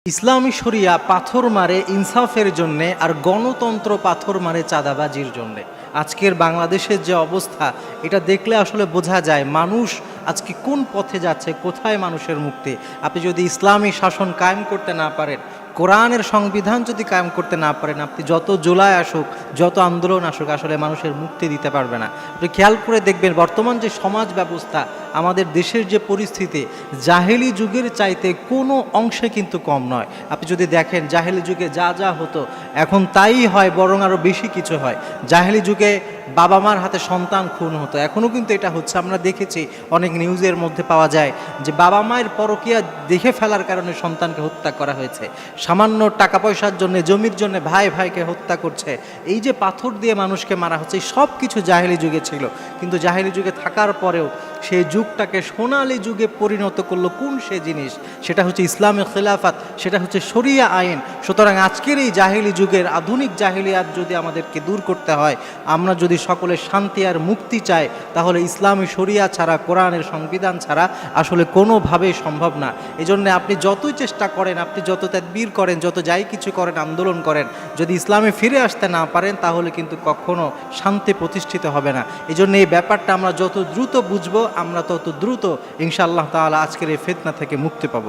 ইসলামী শরিয়া পাথর মারে ইনসাফের জন্যে, আর গণতন্ত্র পাথর মারে চাঁদাবাজির জন্যে। আজকের বাংলাদেশের যে অবস্থা, এটা দেখলে আসলে বোঝা যায় মানুষ আজকে কোন পথে যাচ্ছে, কোথায় মানুষের মুক্তি। আপনি যদি ইসলামী শাসন কায়েম করতে না পারেন, কোরআনের সংবিধান যদি কায়েম করতে না পারেন, আপনি যত জুলাই আসুক, যত আন্দোলন আসুক, আসলে মানুষের মুক্তি দিতে পারবে না। আপনি খেয়াল করে দেখবেন বর্তমান যে সমাজ ব্যবস্থা, আমাদের দেশের যে পরিস্থিতি, জাহেলি যুগের চাইতে কোনো অংশে কিন্তু কম নয়। আপনি যদি দেখেন জাহেলি যুগে যা যা হতো এখন তাই হয়, বরং আরও বেশি কিছু হয়। জাহেলি যুগে বাবা মার হাতে সন্তান খুন হতো, এখনও কিন্তু এটা হচ্ছে। আমরা দেখেছি অনেক নিউজের মধ্যে পাওয়া যায় যে বাবা মায়ের পরকীয়া দেখে ফেলার কারণে সন্তানকে হত্যা করা হয়েছে। সামান্য টাকা পয়সার জন্য, জমির জন্য ভাই ভাইকে হত্যা করছে। এই যে পাথর দিয়ে মানুষকে মারা হচ্ছে, সব কিছু জাহেলি যুগে ছিল। কিন্তু জাহেলি যুগে থাকার পরেও সেই যুগটাকে সোনালী যুগে পরিণত করলো কোন সে জিনিস? সেটা হচ্ছে ইসলামী খিলাফত, সেটা হচ্ছে শরিয়া আইন। সুতরাং আজকের এই জাহেলি যুগের আধুনিক জাহেলিয়াত যদি আমাদেরকে দূর করতে হয়, আমরা যদি সকলে শান্তি আর মুক্তি চাই, তাহলে ইসলামী শরিয়া ছাড়া, কোরআনের সংবিধান ছাড়া আসলে কোনোভাবেই সম্ভব না। এই জন্য আপনি যতই চেষ্টা করেন, আপনি যত তাদবীর করেন, যত যাই কিছু করেন, আন্দোলন করেন, যদি ইসলামে ফিরে আসতে না পারেন, তাহলে কিন্তু কখনো শান্তি প্রতিষ্ঠিত হবে না। এই জন্য এই ব্যাপারটা আমরা যত দ্রুত বুঝবো, আমরা তত দ্রুত ইনশাআল্লাহ তাআলা আজকের এই ফিতনা থেকে মুক্তি পাবো।